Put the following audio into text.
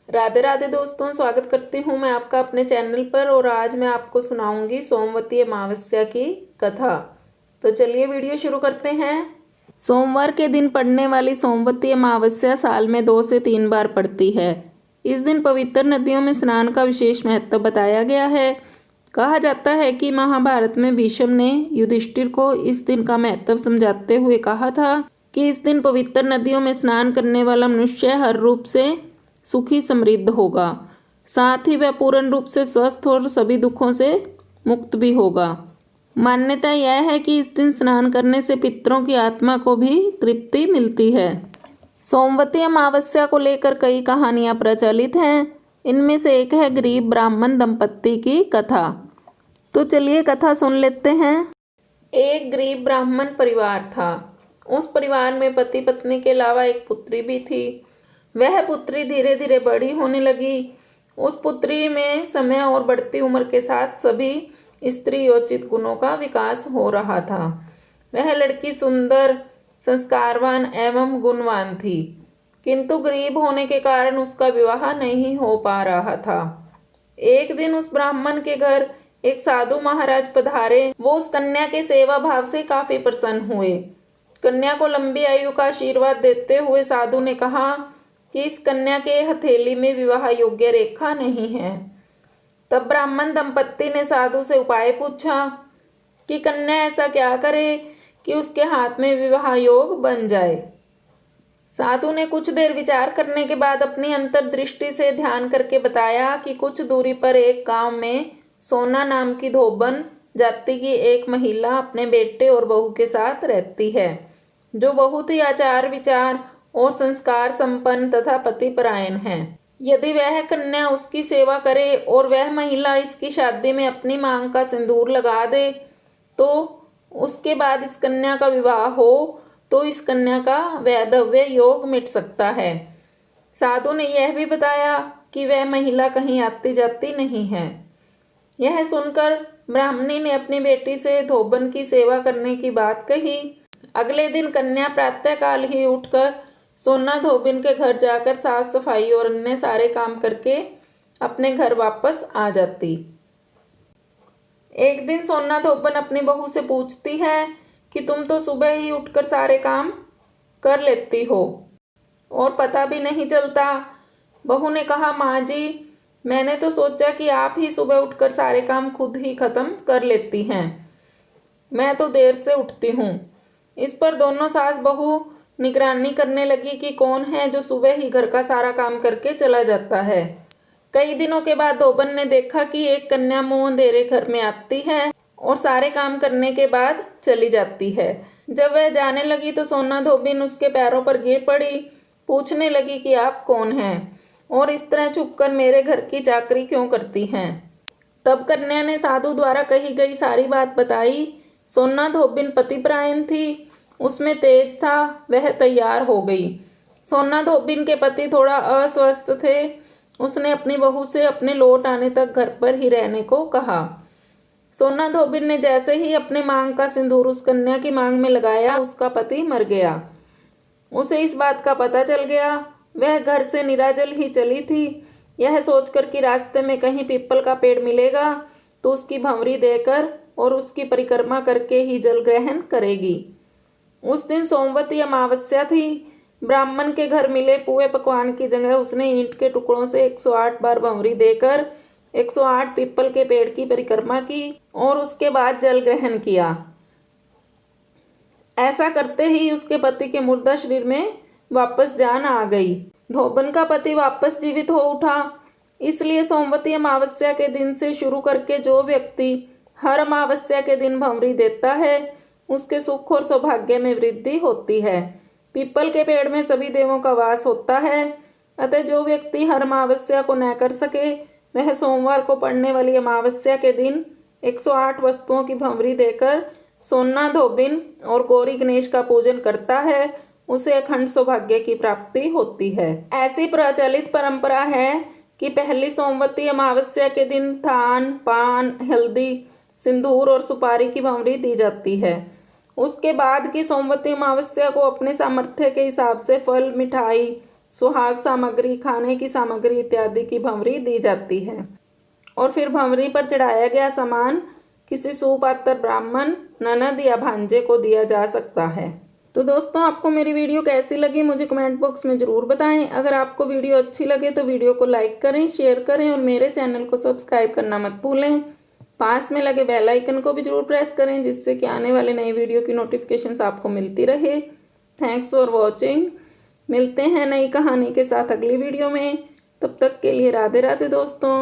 राधे राधे दोस्तों, स्वागत करती हूँ मैं आपका अपने चैनल पर। और आज मैं आपको सुनाऊंगी सोमवती अमावस्या की कथा। तो चलिए वीडियो शुरू करते हैं। सोमवार के दिन पड़ने वाली सोमवती अमावस्या साल में 2 से 3 बार पड़ती है। इस दिन पवित्र नदियों में स्नान का विशेष महत्व बताया गया है। कहा जाता है कि महाभारत में भीष्म ने युधिष्ठिर को इस दिन का महत्व समझाते हुए कहा था कि इस दिन पवित्र नदियों में स्नान करने वाला मनुष्य हर रूप से सुखी समृद्ध होगा, साथ ही वह पूर्ण रूप से स्वस्थ और सभी दुखों से मुक्त भी होगा। मान्यता यह है कि इस दिन स्नान करने से पितरों की आत्मा को भी तृप्ति मिलती है। सोमवती अमावस्या को लेकर कई कहानियां प्रचलित हैं। इनमें से एक है गरीब ब्राह्मण दंपत्ति की कथा। तो चलिए कथा सुन लेते हैं। एक गरीब ब्राह्मण परिवार था। उस परिवार में पति पत्नी के अलावा एक पुत्री भी थी। वह पुत्री धीरे धीरे बड़ी होने लगी। उस पुत्री में समय और बढ़ती उम्र के साथ सभी स्त्रीयोचित गुणों का विकास हो रहा था। वह लड़की सुंदर, संस्कारवान एवं गुणवान थी, किंतु गरीब होने के कारण उसका विवाह नहीं हो पा रहा था। एक दिन उस ब्राह्मण के घर एक साधु महाराज पधारे। वो उस कन्या के सेवा भाव से काफी प्रसन्न हुए। कन्या को लंबी आयु का आशीर्वाद देते हुए साधु ने कहा कि इस कन्या के हथेली में विवाह योग्य रेखा नहीं है। तब ब्राह्मण दंपत्ति ने साधु से उपाय पूछा कि कन्या ऐसा क्या करे कि उसके हाथ में विवाह योग बन जाए। साधु ने कुछ देर विचार करने के बाद अपनी अंतर्दृष्टि से ध्यान करके बताया कि कुछ दूरी पर एक गांव में सोना नाम की धोबन जाति की एक महिला अपने बेटे और बहू के साथ रहती है, जो बहुत ही आचार विचार और संस्कार संपन्न तथा पतिपरायण है। यदि वह कन्या उसकी सेवा करे और वह महिला इसकी शादी में अपनी मांग का सिंदूर लगा दे, तो उसके बाद इस कन्या का विवाह हो तो इस कन्या का वैधव्य योग मिट सकता है। साधु ने यह भी बताया कि वह महिला कहीं आती जाती नहीं है। यह सुनकर ब्राह्मणी ने अपनी बेटी से धोबन की सेवा करने की बात कही। अगले दिन कन्या प्रातःकाल ही उठकर सोना धोबिन के घर जाकर साफ सफाई और अन्य सारे काम करके अपने घर वापस आ जाती। एक दिन सोना धोबन अपनी बहू से पूछती है कि तुम तो सुबह ही उठकर सारे काम कर लेती हो और पता भी नहीं चलता। बहू ने कहा, माँ जी, मैंने तो सोचा कि आप ही सुबह उठकर सारे काम खुद ही खत्म कर लेती हैं। मैं तो देर से उठती हूँ। इस पर दोनों सास बहू निगरानी करने लगी कि कौन है जो सुबह ही घर का सारा काम करके चला जाता है। कई दिनों के बाद धोबन ने देखा कि एक कन्या मुंह अंधेरे घर में आती है और सारे काम करने के बाद चली जाती है। जब वह जाने लगी तो सोना धोबिन उसके पैरों पर गिर पड़ी। पूछने लगी कि आप कौन हैं और इस तरह छुपकर मेरे घर की चाकरी क्यों करती हैं। तब कन्या ने साधु द्वारा कही गई सारी बात बताई। सोना धोबिन पतिपरायण थी, उसमें तेज था, वह तैयार हो गई। सोना धोबिन के पति थोड़ा अस्वस्थ थे। उसने अपनी बहू से अपने लौट आने तक घर पर ही रहने को कहा। सोना धोबिन ने जैसे ही अपने मांग का सिंदूर उस कन्या की मांग में लगाया, उसका पति मर गया। उसे इस बात का पता चल गया। वह घर से निराजल ही चली थी। यह सोचकर कि रास्ते में कहीं पीपल का पेड़ मिलेगा तो उसकी भंवरी देकर और उसकी परिक्रमा करके ही जल ग्रहण करेगी। उस दिन सोमवती अमावस्या थी। ब्राह्मण के घर मिले पुए पकवान की जगह उसने ईंट के टुकड़ों से 108 बार भंवरी देकर 108 पीपल के पेड़ की परिक्रमा की और उसके बाद जल ग्रहण किया। ऐसा करते ही उसके पति के मुर्दा शरीर में वापस जान आ गई। धोबन का पति वापस जीवित हो उठा। इसलिए सोमवती अमावस्या के दिन से शुरू करके जो व्यक्ति हर अमावस्या के दिन भंवरी देता है, उसके सुख और सौभाग्य में वृद्धि होती है। पीपल के पेड़ में सभी देवों का वास होता है। अतः जो व्यक्ति हर अमावस्या को न कर सके, वह सोमवार को पड़ने वाली अमावस्या के दिन 108 वस्तुओं की भंवरी देकर सोना धोबिन और गौरी गणेश का पूजन करता है, उसे अखंड सौभाग्य की प्राप्ति होती है। ऐसी प्रचलित परंपरा है कि पहली सोमवती अमावस्या के दिन थान, पान, हल्दी, सिंदूर और सुपारी की भंवरी दी जाती है। उसके बाद की सोमवती अमावस्या को अपने सामर्थ्य के हिसाब से फल, मिठाई, सुहाग सामग्री, खाने की सामग्री इत्यादि की भंवरी दी जाती है। और फिर भंवरी पर चढ़ाया गया सामान किसी सुपात्र ब्राह्मण, ननद या भांजे को दिया जा सकता है। तो दोस्तों, आपको मेरी वीडियो कैसी लगी मुझे कमेंट बॉक्स में ज़रूर बताएं। अगर आपको वीडियो अच्छी लगे तो वीडियो को लाइक करें, शेयर करें और मेरे चैनल को सब्सक्राइब करना मत भूलें। पास में लगे बेल आइकन को भी जरूर प्रेस करें, जिससे कि आने वाले नई वीडियो की नोटिफिकेशंस आपको मिलती रहे। Thanks for watching. मिलते हैं नई कहानी के साथ अगली वीडियो में। तब तक के लिए राधे राधे दोस्तों।